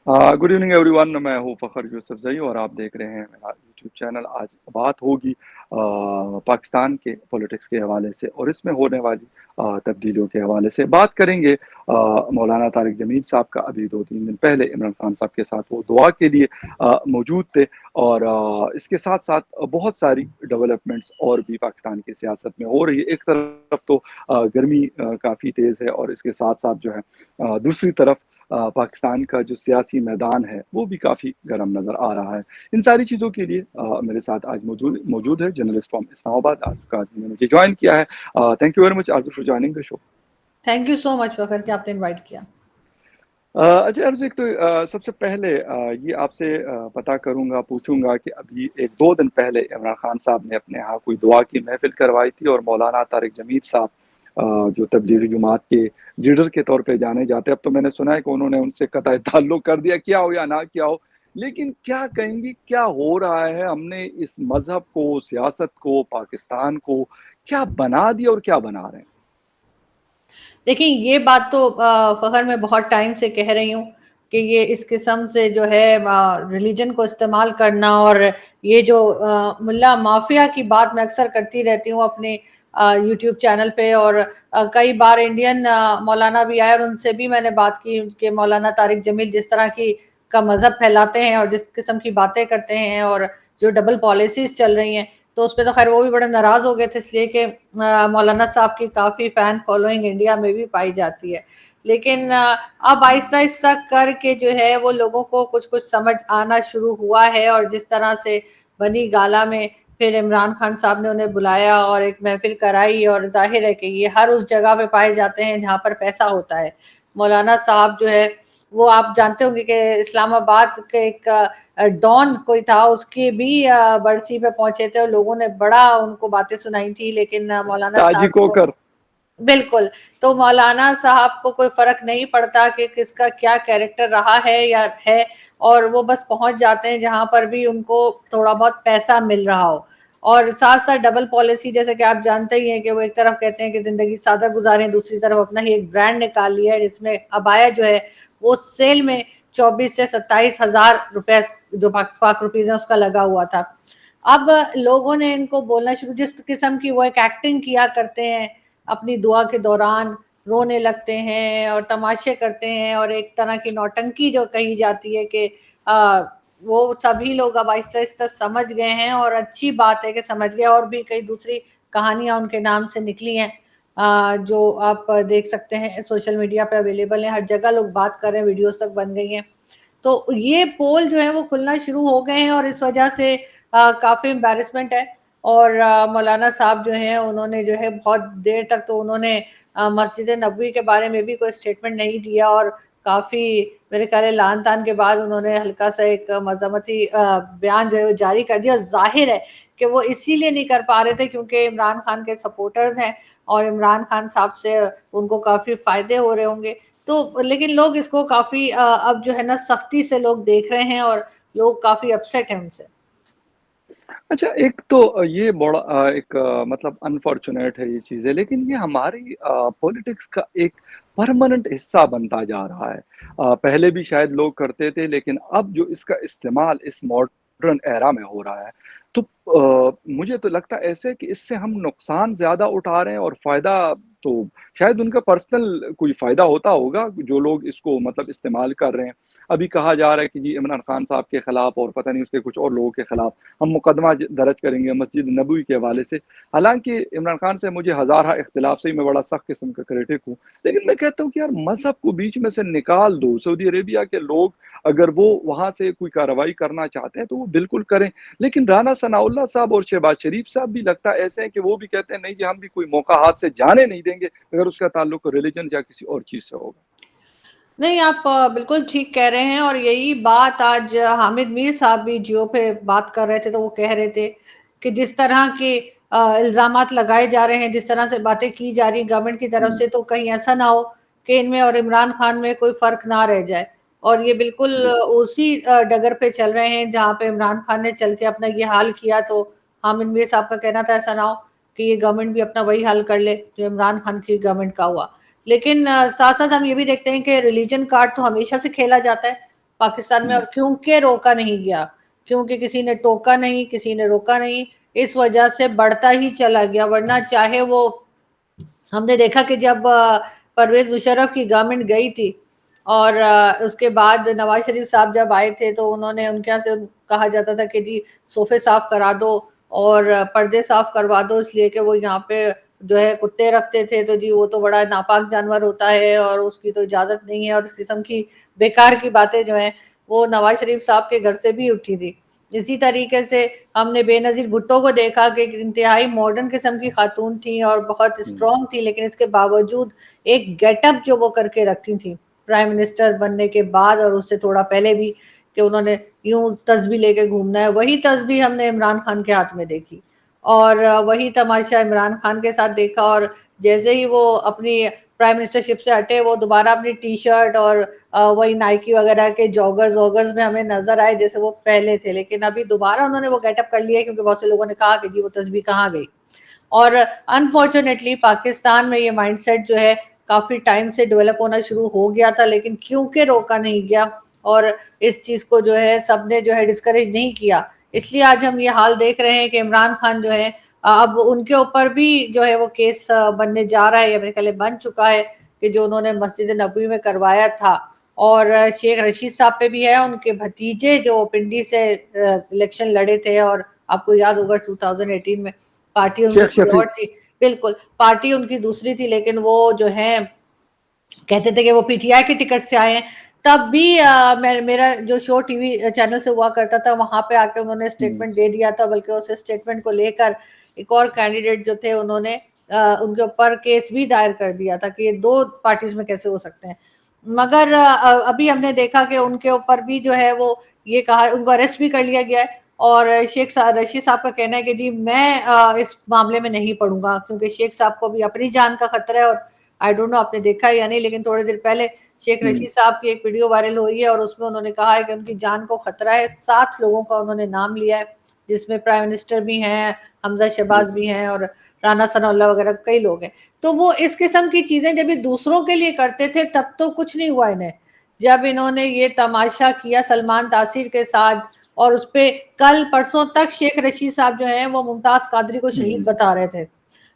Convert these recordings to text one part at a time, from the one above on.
Good evening everyone. मैं हूँ फ़खर यूसुफ़ज़ई और आप देख रहे हैं मेरा यूट्यूब चैनल। आज बात होगी पाकिस्तान के पॉलिटिक्स के हवाले से और इसमें होने वाली तब्दीलियों के हवाले से। बात करेंगे मौलाना तारिक जमील साहब का। अभी 2-3 दिन पहले इमरान खान साहब के साथ वो दुआ के लिए मौजूद थे और इसके साथ-साथ बहुत सारी डेवलपमेंट्स और भी पाकिस्तान की सियासत में हो रही है। एक तरफ तो गर्मी काफ़ी तेज़ है और इसके साथ-साथ जो है दूसरी तरफ पाकिस्तान का जो सियासी मैदान है, वो भी काफ़ी गर्म नज़र आ रहा है। इन सारी चीज़ों के लिए मेरे साथ आज मौजूद मौजूद है जर्नलिस्ट फ्रॉम इस्लामाबाद आज़ काज़ी ने मुझे जॉइन किया है। थैंक यू वेरी मच आज़ू for joining the show. Thank you so much Fakhar कि आपने इनवाइट किया। अच्छा अर्ज़, एक तो सबसे पहले ये आपसे पता करूँगा, पूछूँगा कि अभी 1-2 दिन पहले इमरान खान साहब ने अपने यहाँ कोई दुआ की महफ़िल करवाई थी और मौलाना तारिक जमील साहब जो तब्लीगी जमात के लीडर के तौर पे जाने जाते हैं। अब तो मैंने सुना है कि उन्होंने उनसे कतई ताल्लुक़ कर दिया, किया हो या ना किया हो। लेकिन क्या कहेंगी, क्या हो रहा है? हमने इस मज़हब को, सियासत को, पाकिस्तान को क्या बना दिया और क्या बना रहे हैं? देखिए, ये बात तो फ़खर मैं बहुत टाइम से कह रही हूँ कि ये इस किस्म से जो है रिलीजन को इस्तेमाल करना और ये जो मुल्ला माफिया की बात मैं अक्सर करती रहती हूँ अपने यूट्यूब चैनल पे और कई बार इंडियन मौलाना भी आए और उनसे भी मैंने बात की कि मौलाना तारिक जमील जिस तरह की का मज़हब फैलाते हैं और जिस किस्म की बातें करते हैं और जो डबल पॉलिसीज़ चल रही हैं, तो उसपे तो खैर वो भी बड़े नाराज़ हो गए थे इसलिए कि मौलाना साहब की काफ़ी फ़ैन फ़ॉलोइंग इंडिया में भी पाई जाती है। लेकिन अब आहिस्ता-आहिस्ता करके जो है वो लोगों को कुछ-कुछ समझ आना शुरू हुआ है और जिस तरह से बनी गाला में फिर इमरान खान साहब ने उन्हें बुलाया और एक महफ़िल कराई और ज़ाहिर है कि ये हर उस जगह पे पाए जाते हैं जहाँ पर पैसा होता है। मौलाना साहब जो है वो आप जानते होंगे कि इस्लामाबाद के एक डॉन कोई था उसकी भी बरसी पे पहुंचे थे और लोगों ने बड़ा उनको बातें सुनाई थी लेकिन मौलाना ताजी साहब को कोकर। बिल्कुल, तो मौलाना साहब को कोई फ़र्क नहीं पड़ता कि किसका क्या कैरेक्टर रहा है या है और वो बस पहुँच जाते हैं जहाँ पर भी उनको थोड़ा बहुत पैसा मिल रहा हो। और साथ-साथ डबल पॉलिसी जैसे कि आप जानते ही हैं कि वो एक तरफ कहते हैं कि ज़िंदगी सादा गुज़ारें, दूसरी तरफ अपना ही एक ब्रांड निकाल लिया है जिसमें अबाया जो है वो सेल में 24 से 27,000 रुपए जो पाक रुपीज़ है उसका लगा हुआ था। अब लोगों ने इनको बोलना शुरू जिस किस्म की वो एक एक्टिंग किया करते हैं अपनी दुआ के दौरान रोने लगते हैं और तमाशे करते हैं और एक तरह की नौटंकी जो कही जाती है कि वो सभी लोग अब आहिस्ता-आहिस्ता समझ गए हैं और अच्छी बात है कि समझ गए और भी कई दूसरी कहानियाँ उनके नाम से निकली हैं जो आप देख सकते हैं सोशल मीडिया पे अवेलेबल है, हर जगह लोग बात कर रहे हैं, वीडियोज़ तक बन गई हैं। तो ये पोल जो है वो खुलना शुरू हो गए हैं और इस वजह से काफ़ी एम्बैरेसमेंट है और मौलाना साहब जो हैं उन्होंने जो है बहुत देर तक तो उन्होंने मस्जिद नबवी के बारे में भी कोई स्टेटमेंट नहीं दिया और काफ़ी मेरे ख्याल है लान-तान के बाद उन्होंने हल्का-सा एक मज़म्मती बयान जो है वो जारी कर दिया। ज़ाहिर है कि वो इसीलिए नहीं कर पा रहे थे क्योंकि इमरान खान के सपोर्टर्स हैं और इमरान खान साहब से उनको काफ़ी फ़ायदे हो रहे होंगे। तो लेकिन लोग इसको काफ़ी अब जो है ना सख्ती से लोग देख रहे हैं और लोग काफ़ी अपसेट हैं उनसे। अच्छा, एक तो ये बड़ा एक मतलब अनफॉर्च्यूनेट है ये चीज़ें, लेकिन ये हमारी पॉलिटिक्स का एक परमानेंट हिस्सा बनता जा रहा है। पहले भी शायद लोग करते थे, लेकिन अब जो इसका इस्तेमाल इस मॉडर्न एरा में हो रहा है, तो मुझे तो लगता है ऐसे कि इससे हम नुकसान ज़्यादा उठा रहे हैं और फ़ायदा तो शायद उनका पर्सनल कोई फ़ायदा होता होगा, जो लोग इसको मतलब इस्तेमाल कर रहे हैं। अभी कहा जा रहा है कि जी इमरान खान साहब के खिलाफ और पता नहीं उसके कुछ और लोगों के खिलाफ हम मुकदमा दर्ज करेंगे मस्जिद नबवी के हवाले से। हालाँकि इमरान खान से मुझे हज़ारा इख्तिलाफ से ही मैं बड़ा सख्त किस्म का क्रिटिक हूँ। लेकिन मैं कहता हूँ कि यार मज़हब को बीच में से निकाल दो। सऊदी अरेबिया के लोग अगर वो वहाँ से कोई कार्रवाई करना चाहते हैं तो वो बिल्कुल करें। लेकिन राना सनाउल्लाह साहब और शहबाज शरीफ साहब भी लगता है ऐसे हैं कि वो भी कहते हैं नहीं जी हम भी कोई मौका हाथ से जाने नहीं देंगे अगर उसका ताल्लुक रिलिजन या किसी और चीज़ से होगा। नहीं, आप बिल्कुल ठीक कह रहे हैं और यही बात आज हामिद मीर साहब भी जियो पे बात कर रहे थे, तो वो कह रहे थे कि जिस तरह के इल्ज़ामात लगाए जा रहे हैं, जिस तरह से बातें की जा रही हैं गवर्नमेंट की तरफ हुँ, से, तो कहीं ऐसा ना हो कि इनमें और इमरान खान में कोई फ़र्क ना रह जाए। और ये बिल्कुल जी। उसी डगर पे चल रहे हैं, जहाँ पे इमरान खान ने चल के अपना ये हाल किया, तो हामिद मीर साहब का कहना था ऐसा ना हो कि ये गवर्नमेंट भी अपना वही हाल कर ले, जो इमरान खान की गवर्नमेंट का हुआ। लेकिन साथ-साथ हम ये भी देखते हैं कि रिलीजन कार्ड तो हमेशा से खेला जाता है। पाकिस्तान में, और क्योंकि रोका नहीं गया, क्योंकि किसी ने टोका नहीं, किसी ने रोका नहीं, इस वजह से बढ़ता ही चला गया। वरना चाहे वो, हमने देखा कि जब परवेज मुशर्रफ की गवर्नमेंट गई थी और उसके बाद नवाज शरीफ साहब जब आए थे तो उन्होंने उनके यहाँ से कहा जाता था कि जी सोफे साफ करा दो और पर्दे साफ करवा दो, इसलिए कि वो यहाँ पे जो है कुत्ते रखते थे, तो जी वो तो बड़ा नापाक जानवर होता है और उसकी तो इजाजत नहीं है, और इस किस्म की बेकार की बातें जो है वो नवाज शरीफ साहब के घर से भी उठी थी। इसी तरीके से हमने बेनजीर भुट्टो को देखा कि इंतहाई मॉडर्न किस्म की खातून थी और बहुत स्ट्रांग थी, लेकिन इसके बावजूद एक गेटअप जो वो करके रखती थी प्राइम मिनिस्टर बनने के बाद और उससे थोड़ा पहले भी, कि उन्होंने यूं तस्बीह लेके घूमना है, वही तस्बीह हमने इमरान खान के हाथ में देखी और वही तमाशा इमरान खान के साथ देखा। और जैसे ही वो अपनी प्राइम मिनिस्टरशिप से हटे, वो दोबारा अपनी टी शर्ट और वही नाइकी वगैरह के जॉगर्स वॉगर्स में हमें नजर आए जैसे वो पहले थे, लेकिन अभी दोबारा उन्होंने वो गेटअप कर लिया, क्योंकि बहुत से लोगों ने कहा कि जी वो तस्बीह कहाँ गई। और अनफॉर्चुनेटली पाकिस्तान में ये माइंडसेट जो है काफी टाइम से डेवलप होना शुरू हो गया था, लेकिन क्योंकि रोका नहीं गया और इस चीज को जो है सबने जो है डिस्करेज नहीं किया, इसलिए आज हम ये हाल देख रहे हैं कि इमरान खान जो है अब उनके ऊपर भी जो है वो केस बनने जा रहा है, मेरे ख्याल बन चुका है, कि जो उन्होंने मस्जिद नबवी में करवाया था। और शेख रशीद साहब पे भी है, उनके भतीजे जो पिंडी से इलेक्शन लड़े थे, और आपको याद होगा 2018 में पार्टी उनकी शेख कोई शफी। और थी, बिल्कुल पार्टी उनकी दूसरी थी, लेकिन वो जो है कहते थे कि वो पीटीआई के टिकट से आए हैं। तब भी मेरा जो शो टीवी चैनल से हुआ करता था, वहां पे आके उन्होंने स्टेटमेंट दे दिया था, बल्कि उस स्टेटमेंट को लेकर एक और कैंडिडेट जो थे उन्होंने उनके ऊपर केस भी दायर कर दिया था कि ये दो पार्टीज में कैसे हो सकते हैं। मगर अभी हमने देखा कि उनके ऊपर भी जो है वो ये कहा, उनको अरेस्ट भी कर लिया गया है, और शेख रशीद साहब का कहना है कि जी मैं इस मामले में नहीं पढ़ूंगा, क्योंकि शेख साहब को भी अपनी जान का खतरा है। और आई डोंट नो आपने देखा या नहीं, लेकिन थोड़ी देर पहले शेख रशीद साहब की एक वीडियो वायरल हुई है और उसमें उन्होंने कहा है कि उनकी जान को खतरा है। 7 लोगों का उन्होंने नाम लिया है, जिसमें प्राइम मिनिस्टर भी हैं, हमजा शहबाज भी हैं और राना सनाउल्लाह वगैरह कई लोग हैं। तो वो इस किस्म की चीजें जब ये दूसरों के लिए करते थे तब तो कुछ नहीं हुआ इन्हें, जब इन्होंने ये तमाशा किया सलमान तासीर के साथ, और उसपे कल परसों तक शेख रशीद साहब जो है वो मुमताज कादरी को शहीद बता रहे थे।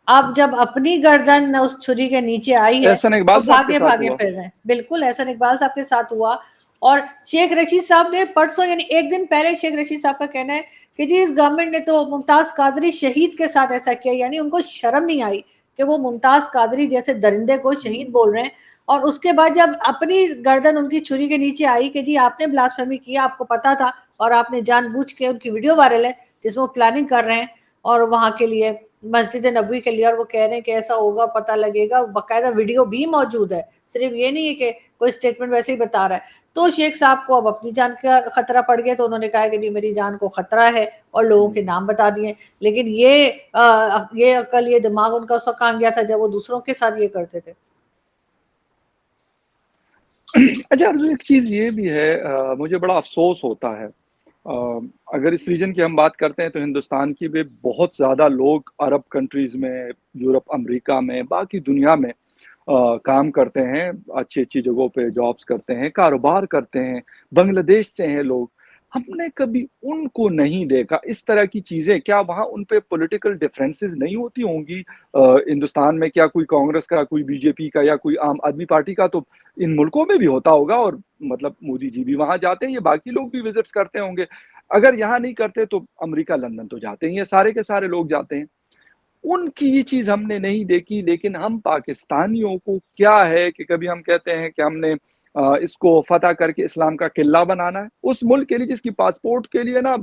अब जब अपनी गर्दन उस छुरी के नीचे आई है एहसन तो इकबाल साहब के भागे साथ भागे हुआ। फिर रहे हैं। बिल्कुल एहसन इकबाल साहब के साथ हुआ। और शेख रशीद साहब ने परसों यानी एक दिन पहले शेख रशीद साहब का कहना है कि जी इस गवर्नमेंट ने तो मुमताज कादरी शहीद के साथ ऐसा किया, यानी उनको शर्म नहीं आई कि वो मुमताज कादरी जैसे दरिंदे को शहीद बोल रहे हैं। और उसके बाद जब अपनी गर्दन उनकी छुरी के नीचे आई कि जी आपने ब्लास्फेमी किया, आपको पता था और आपने जानबूझ के, उनकी वीडियो वायरल है जिसमें वो प्लानिंग कर रहे हैं और वहां के लिए मस्जिद नबवी के लिए, और वो कह रहे हैं कि ऐसा होगा, पता लगेगा, बाकायदा वीडियो भी मौजूद है, सिर्फ ये नहीं है कि कोई स्टेटमेंट वैसे ही बता रहा है। तो शेख साहब को अब अपनी जान का खतरा पड़ गया, तो उन्होंने कहा कि नहीं मेरी जान को खतरा है, और लोगों के नाम बता दिए। लेकिन ये अकल, ये दिमाग उनका उस वक्त कहाँ गया था जब वो दूसरों के साथ ये करते थे। अच्छा अर्जुन, एक चीज़ ये भी है, मुझे बड़ा अफ़सोस होता है, अगर इस रीजन की हम बात करते हैं तो हिंदुस्तान की भी बहुत ज़्यादा लोग अरब कंट्रीज़ में, यूरोप, अमेरिका में, बाकी दुनिया में काम करते हैं, अच्छी-अच्छी जगहों पे जॉब्स करते हैं, कारोबार करते हैं, बांग्लादेश से हैं लोग। हमने कभी उनको नहीं देखा, इस तरह की चीज़ें, क्या वहाँ उन पे पॉलिटिकल डिफरेंसेस नहीं होती होंगी? हिंदुस्तान में क्या कोई कांग्रेस का, कोई बीजेपी का या कोई आम आदमी पार्टी का तो इन मुल्कों में भी होता होगा, और मतलब मोदी जी भी वहाँ जाते हैं, ये बाकी लोग भी विज़िट्स करते होंगे। अगर यहाँ नहीं करते तो अमेरिका, लंदन तो जाते ही हैं, सारे के सारे लोग जाते हैं। उनकी ये चीज़ हमने नहीं देखी, लेकिन हम पाकिस्तानियों को क्या है कि कभी हम कहते हैं कि हमने इसको फ़तह करके इस्लाम का किला बनाना है, उस मुल्क के लिए जिसकी पासपोर्ट के लिए ना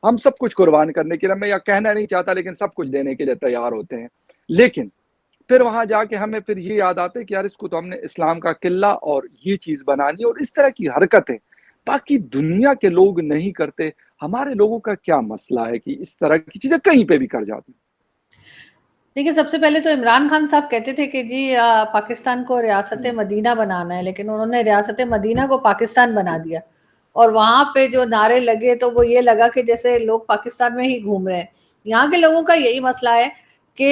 हम सब कुछ कुर्बान करने के लिए, मैं यह कहना नहीं चाहता, लेकिन सब कुछ देने के लिए तैयार होते हैं। लेकिन फिर वहाँ जाके हमें फिर ये याद आता है कि यार इसको तो हमने इस्लाम का किला और ये चीज़ बनानी है, और इस तरह की हरकतें बाकी दुनिया के लोग नहीं करते। हमारे लोगों का क्या मसला है कि इस तरह की चीज़ें कहीं पे भी कर जाते हैं? देखिए, सबसे पहले तो इमरान खान साहब कहते थे कि जी पाकिस्तान को रियासत हुँ, मदीना बनाना है, लेकिन उन्होंने रियासत मदीना को पाकिस्तान बना दिया। और वहां पे जो नारे लगे तो वो ये लगा कि जैसे लोग पाकिस्तान में ही घूम रहे हैं। यहाँ के लोगों का यही मसला है कि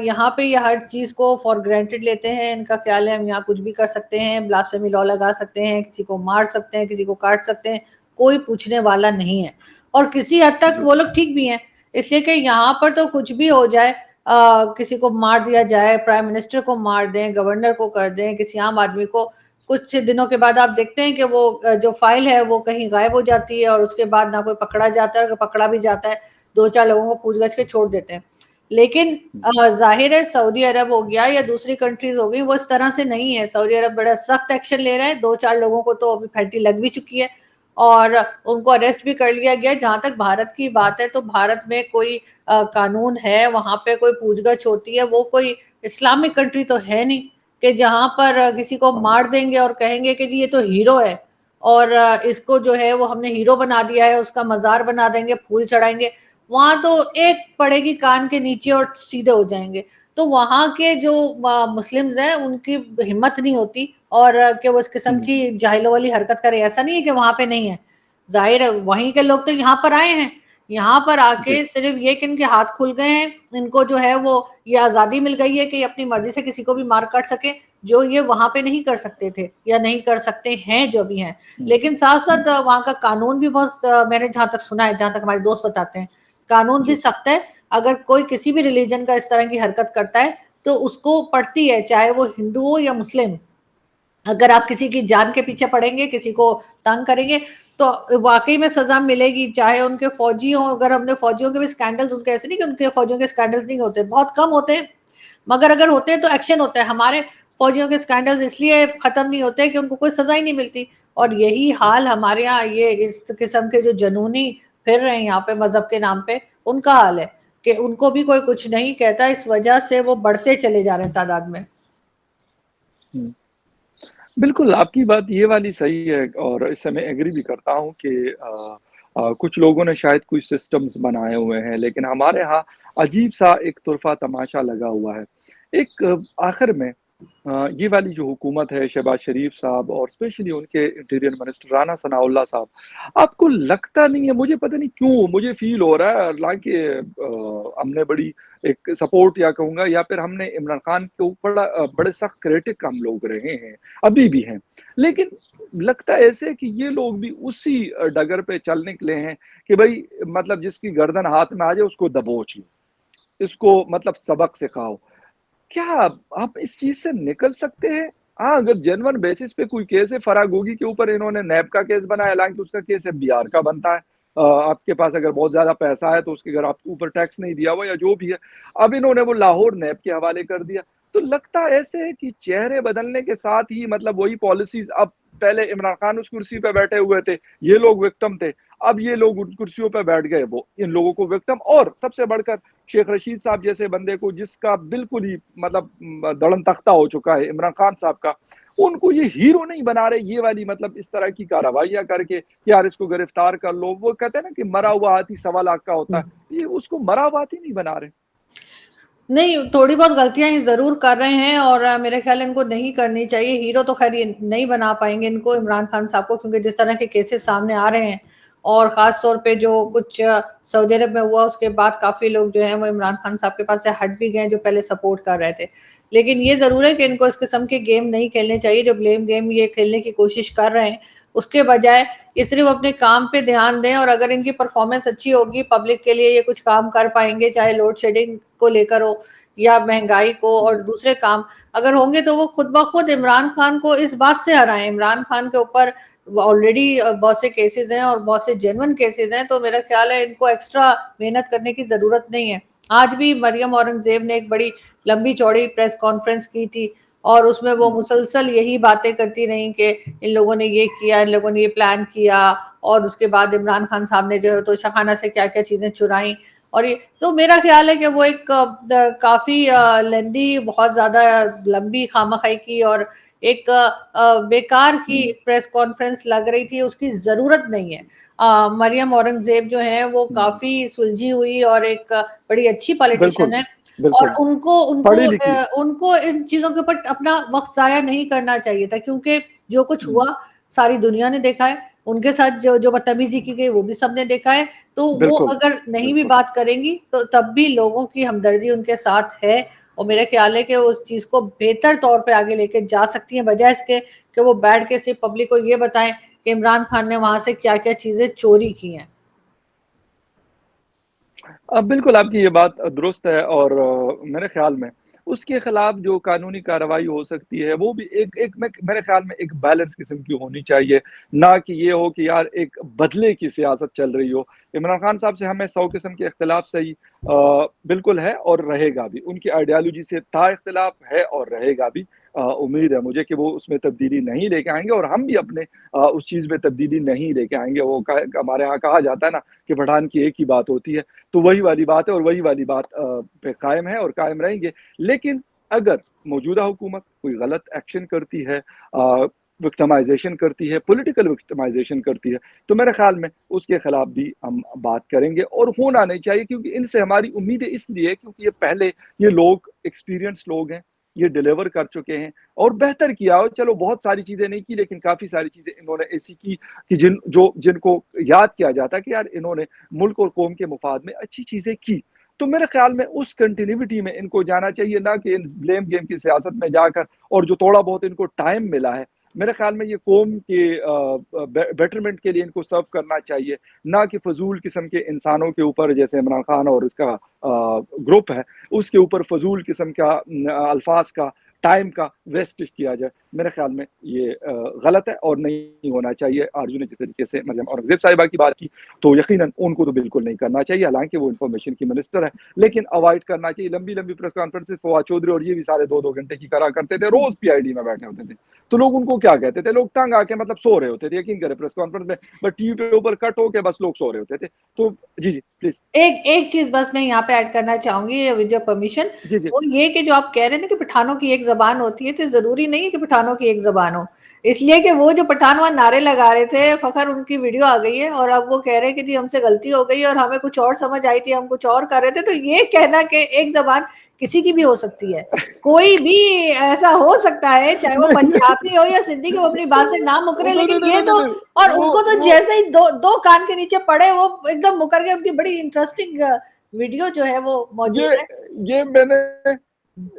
यहाँ पे ये हर चीज़ को फॉर ग्रांटेड लेते हैं, इनका ख़्याल है हम यहाँ कुछ भी कर सकते हैं, ब्लास्फेमी लॉ लगा सकते हैं, किसी को मार सकते हैं, किसी को काट सकते हैं, कोई पूछने वाला नहीं है। और किसी हद तक जी, वो लोग ठीक भी हैं, इसलिए कि यहाँ पर तो कुछ भी हो जाए, किसी को मार दिया जाए, प्राइम मिनिस्टर को मार दें, गवर्नर को कर दें, किसी आम आदमी को, कुछ दिनों के बाद आप देखते हैं कि वो जो फाइल है वो कहीं गायब हो जाती है और उसके बाद ना कोई पकड़ा जाता है, अगर पकड़ा भी जाता है 2-4 लोगों को पूछ-गछ के छोड़ देते हैं। लेकिन ज़ाहिर है सऊदी अरब हो गया या दूसरी कंट्रीज़ हो गई, वो इस तरह से नहीं है। सऊदी अरब बड़ा सख्त एक्शन ले रहा है, 2-4 लोगों को तो अभी फैंटी लग भी चुकी है और उनको अरेस्ट भी कर लिया गया है। जहाँ तक भारत की बात है तो भारत में कोई कानून है, वहाँ पे कोई पूछ-गछ होती है, वो कोई इस्लामिक कंट्री तो है नहीं कि जहाँ पर किसी को मार देंगे और कहेंगे कि जी ये तो हीरो है और इसको जो है वो हमने हीरो बना दिया है, उसका मज़ार बना देंगे, फूल चढ़ाएँगे। वहाँ तो एक पड़ेगी कान के नीचे और सीधे हो जाएँगे। तो वहाँ के जो मुस्लिम्स हैं उनकी हिम्मत नहीं होती और कि वो इस किस्म हुँ, की जाहिलों वाली हरकत करें, ऐसा नहीं है कि वहाँ पे नहीं है। ज़ाहिर है वहीं के लोग तो यहाँ पर आए हैं, यहाँ पर जी, आके सिर्फ़ ये कि इनके हाथ खुल गए हैं, इनको जो है वो ये आज़ादी मिल गई है कि ये अपनी मर्ज़ी से किसी को भी मार काट सकें, जो ये वहाँ पे नहीं कर सकते थे या नहीं कर सकते हैं जो भी हैं। हुँ, लेकिन हुँ, साथ-साथ वहाँ का कानून भी बहुत मैंने जहाँ तक सुना है, जहाँ तक हमारे दोस्त बताते हैं, कानून भी जी, सख्त है। अगर कोई किसी भी रिलीजन का इस तरह की हरकत करता है, तो उसको पड़ती है, चाहे वो हिंदू हो या मुस्लिम। अगर आप किसी की जान के पीछे पड़ेंगे, किसी को तंग करेंगे, तो वाक़ई में सज़ा मिलेगी, चाहे उनके फ़ौजी हों, अगर हमने फ़ौजियों के भी स्कैंडल्स उनके ऐसे नहीं कि उनके फ़ौजियों के स्कैंडल्स नहीं होते, बहुत कम होते हैं, मगर अगर होते हैं तो एक्शन होता है। हमारे फ़ौजियों के स्कैंडल्स इसलिए ख़त्म नहीं होते कि उनको कोई सज़ा ही नहीं मिलती और यही हाल हमारे यहाँ ये इस किस्म के जो जुनूनी फिर रहे हैं यहाँ पे मज़हब के नाम पे, उनका हाल है कि उनको भी कोई कुछ नहीं कहता, इस वजह से वो बढ़ते चले जा रहे हैं तादाद में। हुँ। बिल्कुल, आपकी बात ये वाली सही है और इससे मैं एग्री भी करता हूँ कि कुछ लोगों ने शायद कुछ सिस्टम्स बनाए हुए हैं, लेकिन हमारे यहाँ अजीब-सा एक तुरफ़ा तमाशा लगा हुआ है। एक आखिर में ये वाली जो हुकूमत है, शहबाज़ शरीफ साहब और स्पेशली उनके इंटीरियर मिनिस्टर राना सनाउल्लाह साहब, आपको लगता नहीं है मुझे पता नहीं क्यों मुझे फ़ील हो रहा है हालाँकि हमने बड़ी एक सपोर्ट या कहूँगा या फिर हमने इमरान खान के ऊपर बड़े सख्त क्रिटिक हम लोग रहे हैं, अभी भी हैं। लेकिन लगता है ऐसे कि ये लोग भी उसी डगर पे चल निकले हैं कि भई मतलब जिसकी गर्दन हाथ में आ जाए उसको दबोच लो, इसको मतलब सबक सिखाओ। क्या आप इस चीज़ से निकल सकते हैं? हाँ, अगर जेन्युइन बेसिस पे कोई केस है, फराह गोगी के ऊपर इन्होंने नैब का केस बनाया, हालाँकि उसका केस एफबीआर का बनता है। आपके पास अगर बहुत ज़्यादा पैसा है, तो उसके घर आपके ऊपर टैक्स नहीं दिया हुआ या जो भी है। अब इन्होंने वो लाहौर नैब के हवाले कर दिया। तो लगता ऐसे है कि चेहरे बदलने के साथ ही मतलब वही पॉलिसीज़ अब पहले इमरान खान उस कुर्सी पे बैठे हुए थे, ये लोग विक्टिम थे। अब ये लोग उन कुर्सियों पे बैठ गए, वो इन लोगों को विक्टिम और सबसे बढ़कर शेख रशीद साहब जैसे बंदे को जिसका बिल्कुल ही मतलब दड़न तख्ता हो चुका है इमरान खान साहब का, उनको ये हीरो नहीं बना रहे ये वाली मतलब इस तरह की कार्रवाइयाँ करके कि यार इसको गिरफ्तार कर लो। वो कहते हैं ना कि मरा हुआ हाथी सवा लाख का होता है, ये उसको मरा हुआ हाथी नहीं बना रहे। नहीं, थोड़ी बहुत गलतियाँ ये ज़रूर कर रहे हैं और मेरे ख़्याल इनको नहीं करनी चाहिए। हीरो तो ख़ैर ये नहीं बना पाएँगे इनको इमरान खान साहब को क्योंकि जिस तरह के केसेज़ सामने आ रहे हैं और ख़ास तौर पे जो कुछ सऊदी अरब में हुआ उसके बाद काफ़ी लोग जो हैं वो इमरान खान साहब के पास से हट भी गए जो पहले सपोर्ट कर रहे थे। लेकिन ये ज़रूर है कि इनको इस किस्म के गेम नहीं खेलने चाहिए जो ब्लेम गेम ये खेलने की कोशिश कर रहे हैं। उसके बजाय ये सिर्फ़ अपने काम पे ध्यान दें और अगर इनकी परफ़ॉर्मेंस अच्छी होगी पब्लिक के लिए ये कुछ काम कर पाएँगे चाहे लोड शेडिंग को लेकर हो या महँगाई को और दूसरे काम अगर होंगे तो वो खुद ब खुद इमरान खान को इस बात से हराएँ। इमरान खान के ऊपर ऑलरेडी बहुत से केसेज़ हैं और बहुत से जेन्युइन केसेज़ हैं, तो मेरा ख़्याल है इनको एक्स्ट्रा मेहनत करने की ज़रूरत नहीं है। आज भी मरियम औरंगज़ेब ने एक बड़ी लंबी-चौड़ी प्रेस कॉन्फ्रेंस की थी और उसमें वो हुँ, मुसलसल यही बातें करती रहीं कि इन लोगों ने ये किया, इन लोगों ने ये प्लान किया और उसके बाद इमरान खान साहब ने जो है तो शाहाना से क्या-क्या चीज़ें चुराई और ये तो मेरा ख़्याल है कि वो एक काफ़ी लेंदी बहुत ज़्यादा लंबी खामख़ाई की और एक बेकार की हुँ, प्रेस कॉन्फ्रेंस लग रही थी, उसकी ज़रूरत नहीं है। मरियम औरंगज़ेब जो हैं वो हुँ। काफ़ी सुलझी हुई और एक बड़ी अच्छी पॉलिटिशियन बिल्कुल, है और बिल्कुल। उनको उनको पढ़ी-लिखी उनको इन चीज़ों के ऊपर अपना वक़्त ज़ाया नहीं करना चाहिए था क्योंकि जो कुछ हुँ, हुआ सारी दुनिया ने देखा है। उनके साथ जो जो बदतमीजी की गई वो भी सबने देखा है। तो वो बिल्कुल, अगर नहीं भी बिल्कुल। बात करेंगी तो तब भी लोगों की हमदर्दी उनके साथ है और मेरा ख्याल है कि उस चीज़ को बेहतर तौर पे आगे लेके जा सकती हैं, बजाय इसके कि वो बैठ के सिर्फ पब्लिक को ये बताएं कि इमरान खान ने वहां से क्या क्या चीजें चोरी की हैं। बिल्कुल आपकी ये बात दुरुस्त है और मेरे ख़्याल में उसके खिलाफ जो कानूनी कार्रवाई हो सकती है, वो भी एक एक मैं मेरे ख़्याल में एक बैलेंस किस्म की होनी चाहिए। ना कि ये हो कि यार एक बदले की सियासत चल रही हो। इमरान खान साहब से हमें 100 किस्म के इख्तिलाफ सही बिल्कुल है और रहेगा भी। उनकी आइडियोलॉजी से था इख्तिलाफ है और रहेगा भी। उम्मीद है मुझे कि वो उसमें तब्दीली नहीं लेके आएँगे और हम भी अपने उस चीज़ में तब्दीली नहीं लेके आएँगे। वो क हमारे यहाँ कहा जाता है ना कि पठान की एक ही बात होती है। तो वही वाली बात है और वही वाली बात पे कायम है और कायम रहेंगे। लेकिन अगर मौजूदा हुकूमत कोई गलत एक्शन करती है विक्टिमाइज़ेशन करती है, पॉलिटिकल विक्टिमाइज़ेशन करती है, तो मेरे ख़्याल में उसके खिलाफ भी हम बात करेंगे और होना नहीं चाहिए क्योंकि इनसे हमारी उम्मीदें इसलिए है क्योंकि ये पहले ये लोग एक्सपीरियंस्ड लोग हैं, ये डिलीवर कर चुके हैं और बेहतर किया हो। चलो बहुत सारी चीज़ें नहीं की लेकिन काफ़ी सारी चीज़ें इन्होंने ऐसी की कि जिनको याद किया जाता है कि यार इन्होंने मुल्क और कौम के मुफाद में अच्छी चीज़ें की। तो मेरे ख़्याल में उस कंटिन्यूटी में इनको जाना चाहिए ना कि इन ब्लेम गेम की सियासत में जाकर और जो थोड़ा बहुत इनको टाइम मिला है, मेरे ख़्याल में ये कौम के बेटरमेंट के लिए इनको सर्व करना चाहिए, ना कि फ़ज़ूल किस्म के इंसानों के ऊपर जैसे इमरान खान और उसका ग्रुप है, उसके ऊपर फ़ज़ूल किस्म का अल्फ़ाज़ का, टाइम का वेस्टेज किया जाए। मेरे ख़्याल में ये गलत है और नहीं होना चाहिए। आरज़ू ने जिस तरीके से मरियम औरंगज़ेब साहिबा की बात की, तो यकीनन उनको तो बिल्कुल नहीं करना चाहिए, हालाँकि वो इन्फॉर्मेशन की मिनिस्टर है, लेकिन अवॉइड करना चाहिए। लंबी-लंबी प्रेस कॉन्फ्रेंसेज़ फवाद चौधरी और ये भी सारे 2-2 घंटे की करा करते थे, रोज़ पीआईडी में बैठे होते थे। तो लोग उनको क्या कहते थे? लोग तंग आके मतलब सो रहे होते थे, यकीन करें प्रेस कॉन्फ्रेंस में, बस टीवी के ऊपर कट होके बस लोग सो रहे होते थे। तो जी, जी, प्लीज़। एक एक चीज़ बस मैं यहाँ पे ऐड करना चाहूँगी विद योर परमिशन, जी, जी। वो ये कि जो आप कह रहे हैं ना कि पठानों की एक ज़बान होती है, तो ज़रूरी नहीं है कि पठानों की एक ज़बान हो। इसलिए कि वो जो पठान वहाँ नारे लगा रहे थे, फ़खर उनकी वीडियो आ गई है और अब वो कह रहे हैं कि जी हमसे गलती हो गई और हमें कुछ और समझ आई थी, हम कुछ और कर रहे थे। तो ये कहना कि एक ज़बान किसी की भी हो सकती है। कोई भी ऐसा हो सकता है, चाहे वो नहीं, पंजाबी हो या सिंधी, कि वो अपनी बात से ना मुकरे, नहीं, नहीं, लेकिन नहीं, ये नहीं, तो, नहीं, और वो उनको तो वो जैसे ही दो कान के नीचे पड़े वो एकदम मुकर गए। उनकी बड़ी इंटरेस्टिंग वीडियो जो है वो ये मौजूद है। ये मैंने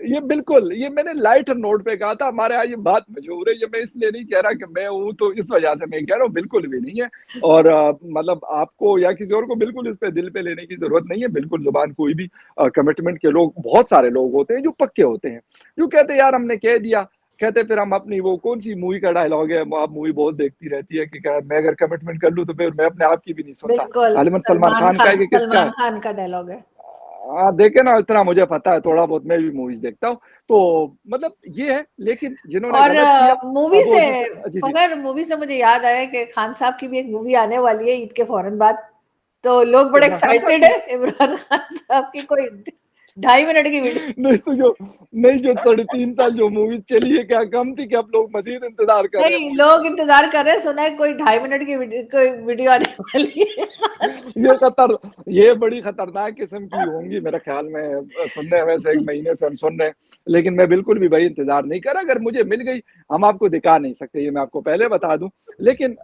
ये बिल्कुल, ये मैंने लाइटर नोट पे कहा था, हमारे यहाँ ये बात मशहूर है, ये मैं इसलिए नहीं कह रहा कि मैं हूँ तो इस वजह से मैं कह रहा हूँ, बिल्कुल भी नहीं है। और मतलब आपको या किसी और को बिल्कुल इस पे दिल पे लेने की ज़रूरत नहीं है, बिल्कुल ज़ुबान कोई भी कमिटमेंट के लोग बहुत सारे लोग होते हैं जो पक्के होते हैं, जो कहते हैं यार हमने कह दिया, कहते फिर हम अपनी वो कौन-सी मूवी का डायलॉग है, आप मूवी बहुत देखती रहती है कि क्या मैं अगर कमिटमेंट कर लूँ तो फिर मैं अपने आप की भी नहीं सुनता। बिल्कुल, गालिबन सलमान खान का है कि किसका है? सलमान खान का डायलॉग है। देखे ना इतना मुझे पता है, थोड़ा बहुत मैं भी मूवीज़ देखता हूँ। तो मतलब ये है, लेकिन जिन्होंने और गलत किया मूवी से, वो जिस जी, जी। फखर मूवी से मुझे याद आया कि खान साहब की भी एक मूवी आने वाली है ईद के फौरन बाद। तो लोग बड़े इमरान खान साहब एक्साइटेड की है इमरान खान साहब की कोई 2.5 मिनट की वीडियो। नहीं तो जो नहीं जो साढ़े 3 साल जो मूवीज़ चली है क्या कम थी कि अब लोग मज़ीद इंतज़ार कर रहे हैं नहीं, मूवीज़ लोग का? इंतज़ार कर रहे हैं, सुना है कोई 2.5 मिनट की कोई वीडियो आने वाली है। ये खतर ये बड़ी खतरनाक किस्म की होंगी मेरे ख्याल में सुन रहे हैं वैसे 1 महीने से हम सुन रहे हैं, लेकिन मैं बिल्कुल भी भाई इंतज़ार नहीं कर रहा, अगर मुझे मिल गई, हम आपको दिखा नहीं सकते, ये मैं आपको पहले बता दूँ। लेकिन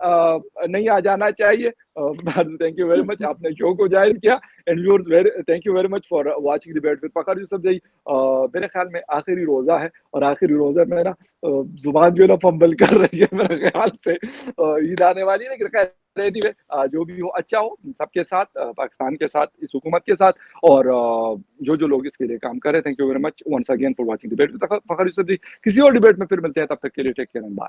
नहीं आ जाना चाहिए थैंक यू वेरी मच आपने शो को ज़ाहिर किया and viewers thank you very much for watching debate with Fakhar Yousafzai. मेरे ख्याल में आखिरी रोज़ा है और आखिरी रोज़ा में ना ज़ुबान जो है ना फंबल कर रही है मेरे ख्याल से ईद आने वाली है लेकिन खैर एनीवे जो भी हो अच्छा हो सबके साथ पाकिस्तान के साथ, इस हुकूमत के साथ और जो लोग इसके लिए काम कर रहे हैं, thank you very much once again for watching debate with Fakhar Yousafzai. किसी और डिबेट में फिर मिलते हैं, तब तक के लिए टेक केयर एंड बाय।